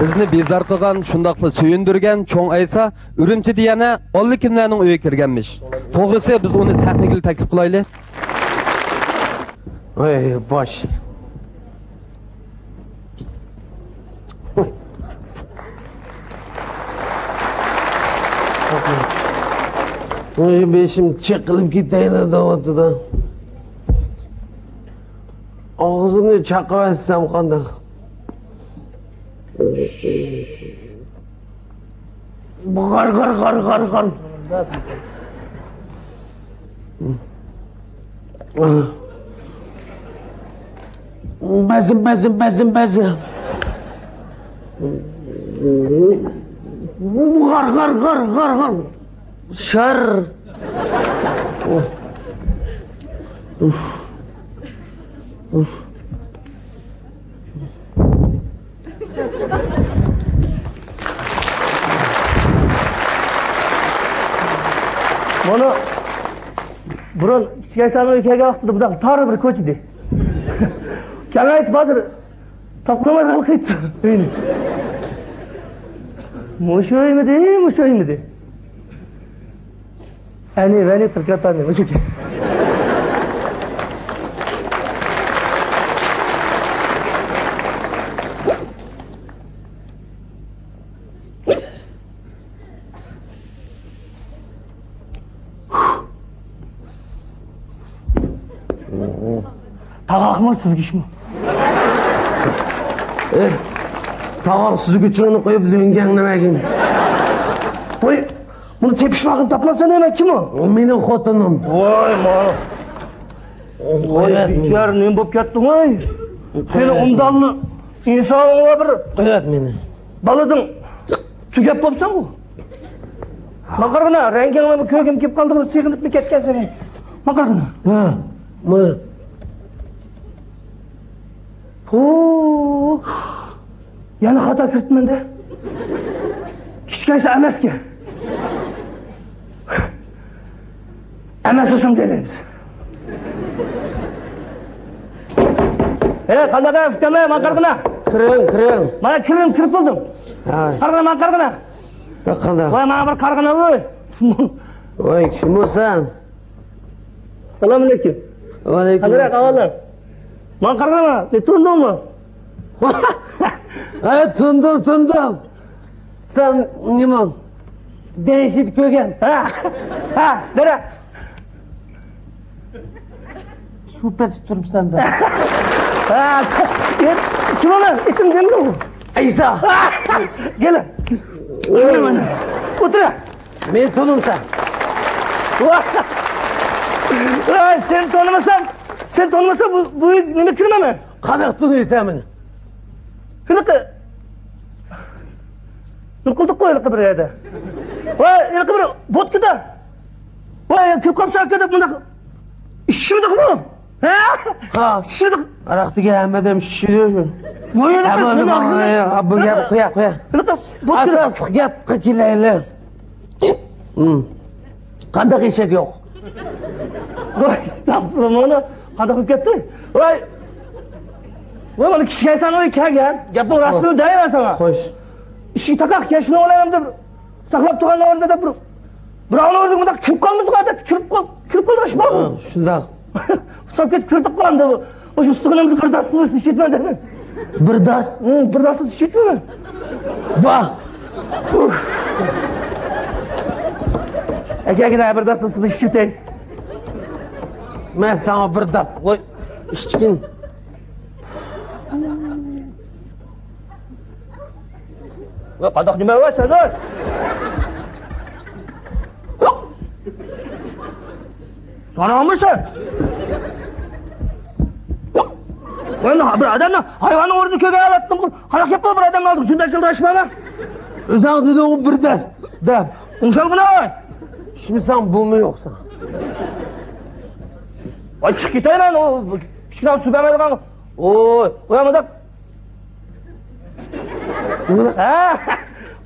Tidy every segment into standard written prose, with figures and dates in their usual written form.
Bizni bezar qilgan, shundaqla suyundirgan cho'ng Aysa Urumchida yana olli kimlarning uyiga kirganmish. To'g'risi biz uni sahnaga taklif qilaylik. Voy, bosh. Voy, beshim chiqilib ketaylar davatida. Og'zimni chaqib etsam qanday? G'ar. Bazım. G'ar. Shar. Mana burun Kichkaysanov akaga vaqtida bunaqa tor bir ko'chida. Kangaytib hozir topqirmay qilib ketdi. Mushoymidi? Ani tilkatani, o'sha. Tağaqmı süzgüşmü? Tağaq süzgüçünü koyup löngen nemekin. Voy, bunu tepişmaqın tapmasa neme kim o? O menin xotunum. Voy, mana. Voy, bichar nem bo'p ketding voy. Seni umdallı insonga bir Qo'yat meni. Baladın tugab bo'psan ku. Maqargina, rangingni ko'gim kelib qoldi, sig'inib ketgansan. Maqargina. Ha, mana. Yana xato kiritmanda. Kichkaysa emasga. Emas deymiz. Qanday fikirlar, maqargina? Kiring. Mana kirib bo'ldim. Ha. Qargina. Qanday? Voy, mana bir qargina voy. Voy, kim bo'lsan? Assalomu alaykum. Va alaykum. Qanday ahvoling? Men qargina, tundimmi? Ha, tundim. Sen nima? Değişip ko'rgan. Ha, nere? Şüphe turibsan da. Ha, kim olar? Itim demdi u. Aysa. Gel. Otur. Men tunimsan. Sen tanımasan bu nima kirmami? Qanday tuniysan meni? Qanaqa? Nurquldiq qo'yilib bir yerda. Voy, ilqi bir botkada. Voy, ko'p qolsa akada bunaqa ishimidiqmi? Ha, ishimidiq. Araqtiga hammadam shishiriyor shu. Voy, bu gap qo'ya. Asosiy gapga kelaylik. Qanday eshak yo'q? Voy, astag'firullah, mana qanday qilib ketdi? Voy, mana Kichkaysanov kelgan. Gapni rasmiy deyman sana. Xo'sh. İşi takaq keşfini olayım da saqlab turgan o'rnida da birovni o'rniga bunday kirib qolmasa odat kirib qoldi ish bormi? Shundoq. Hisob ketib kirib qoldi. O'sha ustiqinimizni bir dastingiz ishitmadimi? Bir dast? Bir dastingiz ishitmadimi? Bak. Akagina bir dastingiz ishitay. Men sana bir dast qo'y. Ishchikin. Qandoq nima va Sardor? So'ramisan? Mana bir odamni hayvonni o'rniga ko'rgan alatdim. Qanaqa gap bir odamni oldim, shunday qildirishmami? O'zing dedi u bir dast deb. O'shalgina voy. Ishmisan bumi yo'qsan. Voy, chiqib ketayman, o kichkina suv bermaydigan. Oy, o'yamada.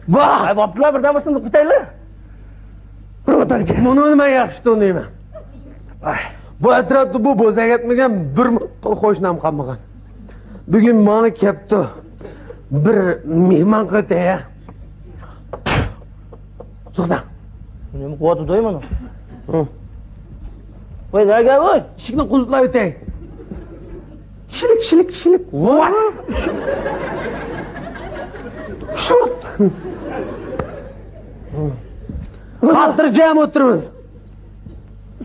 Bak! Ay, vaplar birdan bo'lsin deb ketaylar. Buni nima yaxshi tunayman. Bu atrofda bu bo'zak etmagan bir qo'shnam qolmagan. Bugun meni kepti. bir mehmon qo'ydi ya. To'xta. Nima qilyapti deyman? Voy, nega voy? Eshikni qulflab o'tay. Shilik. Vas. Shurt. Xotirjam o'tirmiz.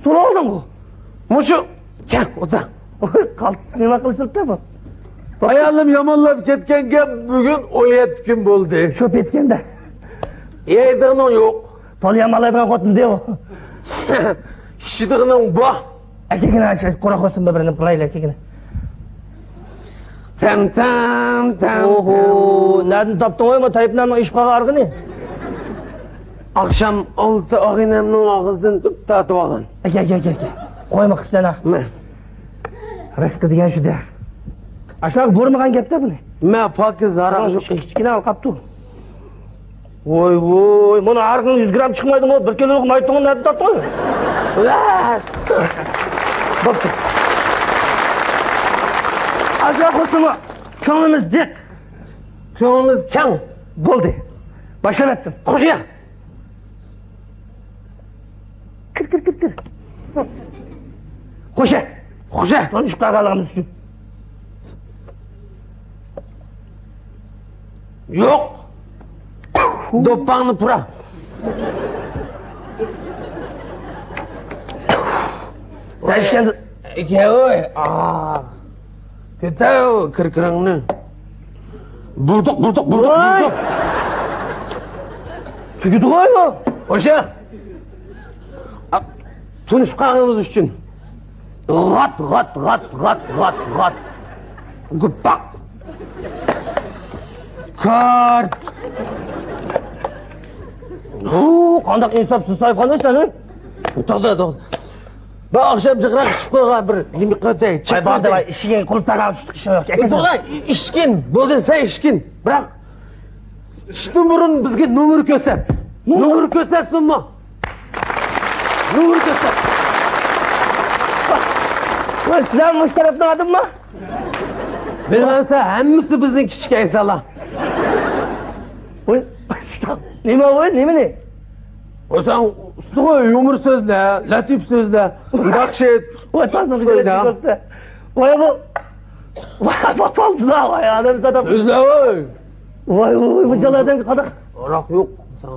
So'ra olding-ku. Mushu, kel, o'tir. Qaltis nima qilishibdi-mi? Ayolim yomonlab ketganga bugun 17 kun bo'ldi. Shop etganda. Yeydig'im yo'q. Tolyamalay bilan xotin dev. Ishdig'im bor. Akagina qora qo'ysin bir-birini qilaylik akagina. Tan. Oho, nadin topding oymi? Tayiblarning ish qog'arg'ini. Akşam 6 og'inamning og'zidan tatib olgan. Aka. Qo'yma qilsana. Rizq degan shu-da. Ashaq bo'lmagan gapda buni. Men pokiz aroq yo'q. Kichkina olib qapti. Voy, buni arqin 100 gram chiqmaydimi? 1 kilolik maytog'ini nadin topding? Bo'pti. Ashaq qo'simi. Ko'nglimiz jiq. Ko'nglimiz kang. Bo'ldi. Boshlab etdim. Qo'sha. Kir. Qo'sha. Mana shu qag'alamiz uchun. Yo'q. Do'ppangni pura. Sen ishkanda Oy. Ketav kirkiringni. Bulduq. Tugidi qo'yma. O'sha. Tunishqanimiz uchun. G'at. Gupak. Kart. Qandoq insofsiz sayqonsan, ha? To'xta. Ben akşam çıkırak çıkıp koygan bir yemek ötey. Ay bana da işin kılıp sakal şu işin yok. To'xta, ishkin. Bo'ldi, sen ishkin. Biroq ishdan burun bizga nomer ko'rsat. Nomer ko'rsatsinmi? Nomer ko'rsat. Voy, sizlar mushtarafni odimmi? Bilmasa hammasi bizning kichik aysalar. Voy, nima ne? O sen ustuğa yumur sözle, latif sözle, nakşet. Voy, tasması gerekli. Voy bu. Voy, batmaldı da voy adam zaten. Sözle voy. Voy, bu caladan kadar. Orak yok sana.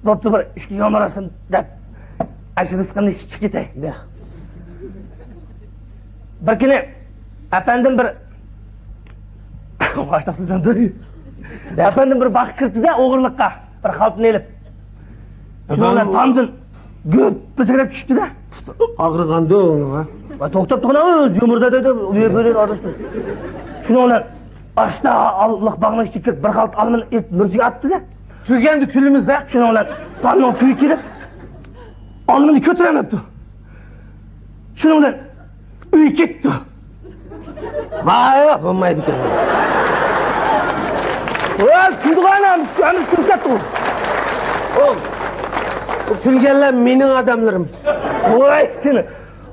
Baptı bir işki yamarasın dep. Aşırı sıkıntı işi çıkıtay. De. Bir kine efendim bir başlasın sen duyuyor. Efendim bir bakı kırdı da oğurlukka bir haltın elip. Şunlarla tamdın göp bisiklet düştü da. Ağrıgandı onu ha. Toktap tuğuna öz yumurda dedi böyle arıştı. Şunlarla başta Allah bağına çıkıp bir halt alımın et müziği attı da. Tüygendi tülümüz ha. Şunlarla tamdan tüyü kirip alımını kötüremepti. Şunlarla üy gitti. Vay olmaydı ki. Ulan külgana hem külgetti o. O külgenler menin adamlarım. Vay seni.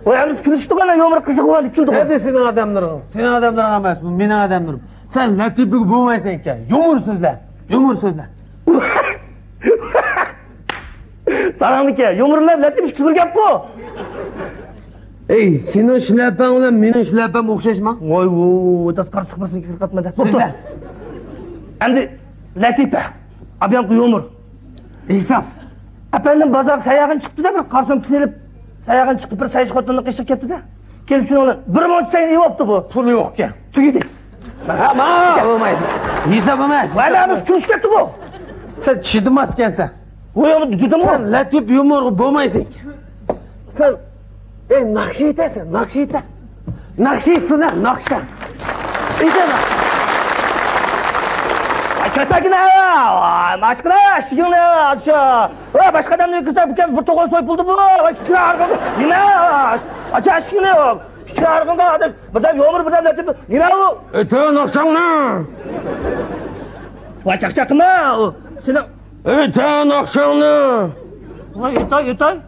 Vay hem külüştü gana yomur kızı kovadı küldü. Nerede senin adamların? Senin adamların emas bu, menin adamlarım. Sen latiflik bulmaysan ki. Yumur sözle. Sanamı ki yumurlar latif kısmı gap ko. Ey, senin şlapan ulan menin şlapam okşaşma. Vay, tas karşı çıkmasın ki katmadı. Sözle. Hem de latife. Abiyam ku yumur. Hesap. Efendim bazar sayağın çıktı da bir karşım kiselip sayağın çıkıp bir sayış kotanlık işe kepti de. Gelip şunu olan bir mont sayın iyi oldu bu. Pulu yok ki. Tügüdü. Ama olmaydı. Hesap olmaz. Vay biz külüş kepti bu. Sen çıdımazken sen. Vay onu düdüm o. Sen latif yumur bulmaysan ki. Sen nakşi etersen, nakşi eter. Nakşi etsin ha, nakşa. Eter nakşa. Kötagina ya, maşkına şigine aşağı. Başka adamın kızlar bir toğun soypuldu bu. Şişe argın. Yine aşağı şigine yok. Şişe argın da adam. Buradan yomur buradan latif. Yine o. Öte nakşanlı. Vay çakçakına. Seni. Öte nakşanlı. Vay yutay.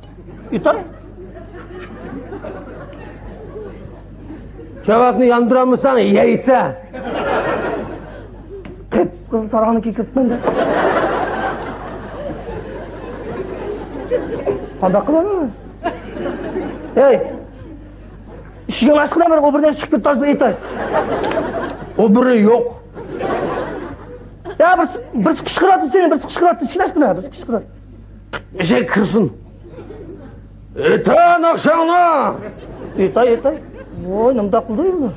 Çavakını yandıramırsan yeyse. Kızı sarağını kekirtmen de. Qanday qilaman? Hey! İşigini açqina men o birden chiqib ketdi aytay. O biri yok. Ya bir qishqiratdi seni, bir qishqiratdi, ishqilashqina, bir qishqiratdi. Eşek kırsın. Eta nakşağına. Aytay. Voy, nima qildi bu?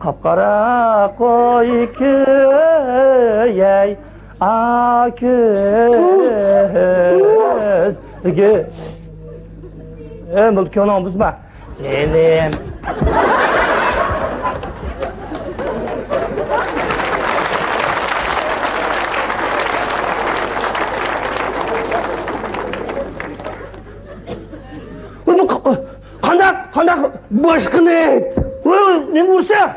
Qapqara qo'y ko'yay, ko'zga. Mulkini buzma. Senim. Qanday Başkını et. voy nima ursa?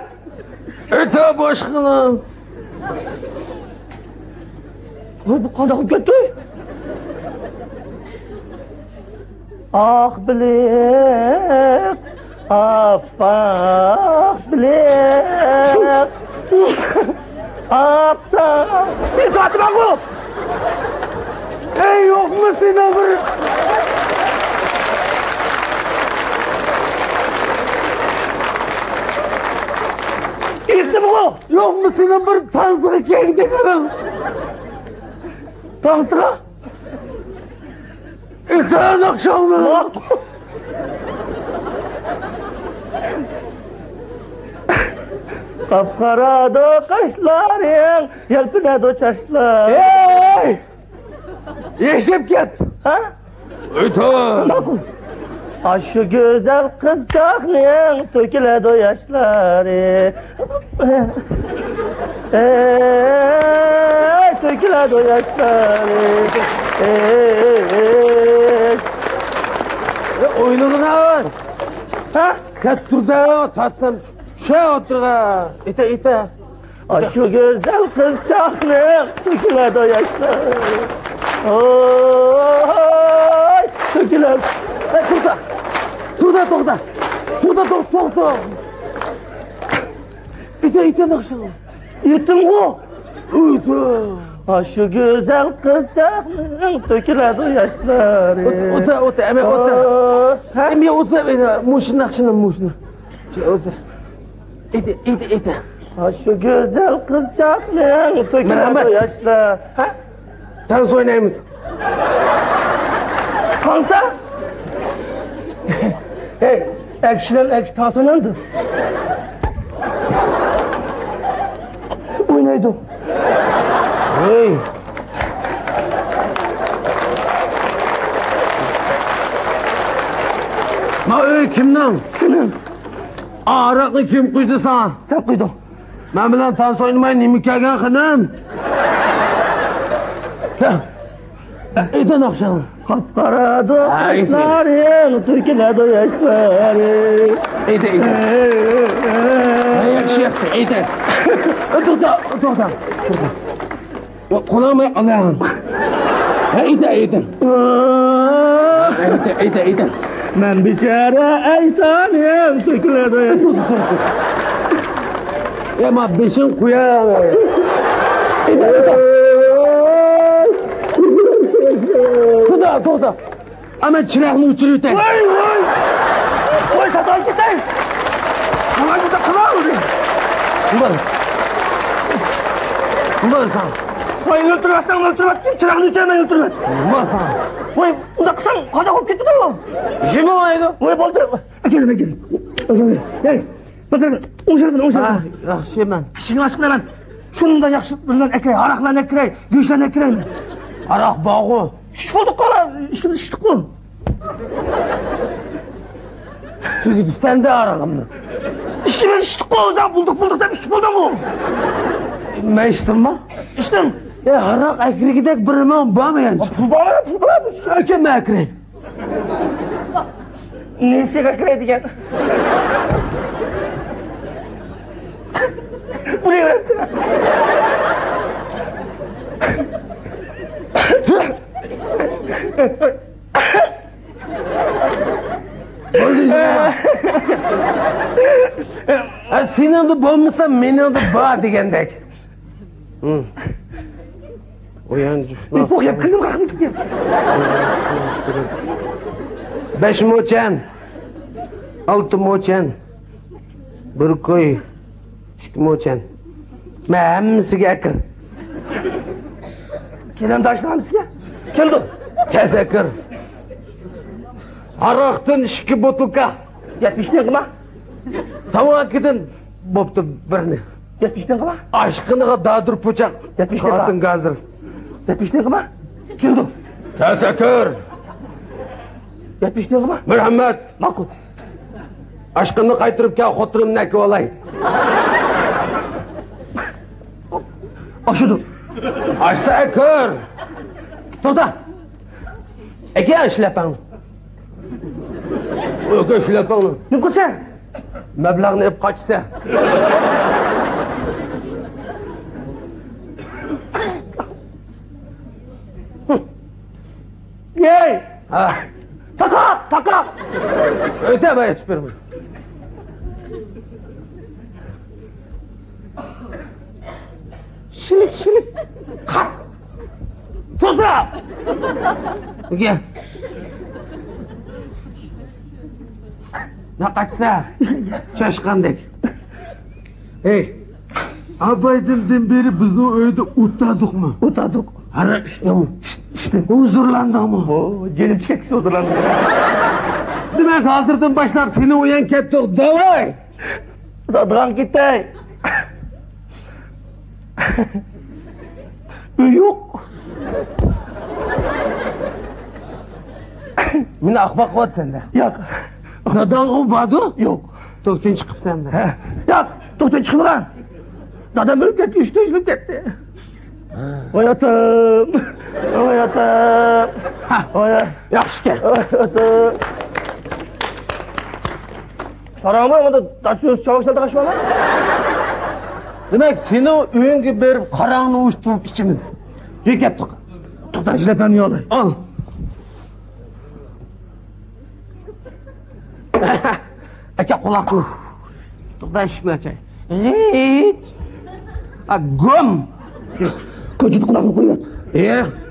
Eta başkını. Voy bu qanday qilib ketdi? Ah bilek, apaq bilek, apaq. Bir katma bu. Ey yok mu senin bir? İlkti bu. Yok mu senin bir tanzığı kekdeklerin? Tanrısı. Eta nakşağına. Qapqarada qoshlaring, yalpinadi chashlar. Hey! Yeşip git. Ha? Eta. Şu güzel kızcağının töküledi yaşları. Töküledi yaşları. Oyunu ne var? Ha? Sen dur da tatsam şey otur ha. İte. Şu güzel kızcağının töküledi yaşları. Oy, töküledi. Toxta. İte nakşağına. Yuttum bu. İte. Şu güzel kızcağının töküledi yaşları. Otur. Eme otur. Ha? Eme otur. Muşun nakşağına muşun. Otur. İte. Şu güzel kızcağının töküledi Merhamet. yaşları. Ha? Dans oynayımız. Kansa? Hey, ekşiden tansiyon oynandı. Oynaydım. Hey. Ma öy kimden? Senin. Araklı kim kuştu sana? Sen koydun. Ben bilen dans oynamayı nimi kelgen kınım. Eden akşam. Kapkaradı Ay. kaşların, töküledi yaşları. Ede. Yakşı. Ede. Dur da. Kulağımı alayım. Ede. Ben biçare eysanım, töküledi. Dur. Ama beşin kuya. Dur da. Ama çırağını uçuruyor tek. Oy satan gidin. Ulan burada kırar mı? Bunlar sana. Oy öldürmezsen çırağını içeriden öldürmez. Bunlar sana. Oy bunda kısan kada koyup gitti de o. Jimi oydu. Oy boldu. Gelin. Özür dilerim. Bakın, o şarkı. Yaxşı ben. Kişinin aşkına ben. Şunun da yakşı bilen ekrey, araklan ekrey, güçlen ekrey mi? Arak bağı. Şiş bulduk kala, işkimiz iştik o. Tügüdüp sen de arakımdı. İşkimiz iştik o, zaten bulduk da iş buldum o. Ben içtim mi? İçtim. Arak ekri gidek birime bağmayan. Pul bana. Öken mi ekri? Neyse ekrey diyen. Buraya öğrensene. Senin de bo'lmasa mening de bor degandek. Uyanç. Bu yap kılım kalkıp gidiyor. 5 mo'chan, 6 mo'chan, 1 qo'y, 2 mo'chan. Men hammasiga akir. Kelam taşlamışsın ya. Keldi. Kelsa akir. Aroqdan 2 botilka. 70 tane kıma. Tavakidan bo'pti birini. 70 tane kıma. Aşkınıga dadır po'chaq. 70 tane. Qalsin gazir. 70 tane kıma. Keldi. Kelsa akir. 70 tane kıma. Muhammad, Makul. aşkını qaytirib kel, xotinimni akib olay. Aşıdı. Açsa akir. To'da. Aka ishlapang. Aka ishlapang. Mümkün sen. Mablag'ni olib qochsa. Yey. Ha, Taka. Taka. o'tamay aytib berma. Shilik. Qas. Toza. Aka. Naqachsa. Shoshqandek. Hey. Abaydimdan beri bizning uyda o'tadikmi? Utadık. Ara ishdimi? İşte. Huzurlandingmi? O cenim çıkartısı hazırlandı. Demak, hozirdan boshlab seni uyan ketdik. Davay. Zadran gitti. Yok. Meni ahmoq qilyapti senda. Yok. Dadang'i badu? Yok. To'xtin chiqib senda. Yok. Doktor çıkmadan. Dadam ölüp gitti. Üstü üzülüp gitti. Hayatım. Hayatım. Yaxshi kel. Hayatım. Sarağımı ama da taşıyoruz. Çavuşlarda kaçma lan. Demak, seni uyingga berib qorong'ni o'chtirib ichimiz. Joy ketdik. Doktor jilepem yo'li. Al. Aka quloqni. To'xta eshikni ochay. Hiç. Gum. Koçut kulağını koyuyor.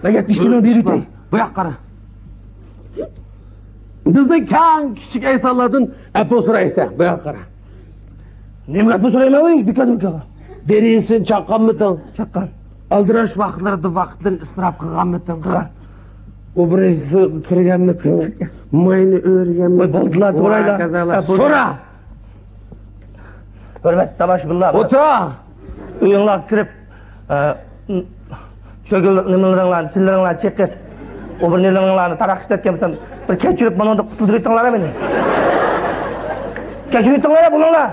Ben 70 milyon bir üretiyorum. Bu yoqqa qara. Bizning kang kichik aysollardan apple so'raysan. Bu yoqqa qara. Nima qilib so'rayman, bir kadın kağa. Derinsin chaqqanmisan? Chaqqan. Aldirash vaqtlarida vaqtini isrof qilganmisan? Qilgan. Obrazni kirganmisan? Mayni o'rganmisan? Voy boldilar so'raylar. So'ra. Hurmat tamash billah. O'ta. Uyinglar kirib, cho'g'il nimalarni, chillaringlarni cheqib, o bir nimalarni taraqishlatgansan, bir kechirib mana unda qutuldirdinglar meni. Kechirdinglar bo'linglar.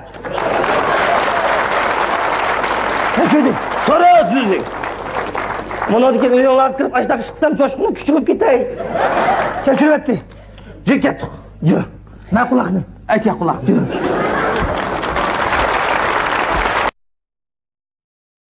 Kechirdik. So'ra o'zingiz. Mana unda uyinglar kirib, ashtaqa chiqsam cho'shqini kuchilib ketay. Kechiryapti. Joy ketdik. Jo. Na quloqni. Aka quloq.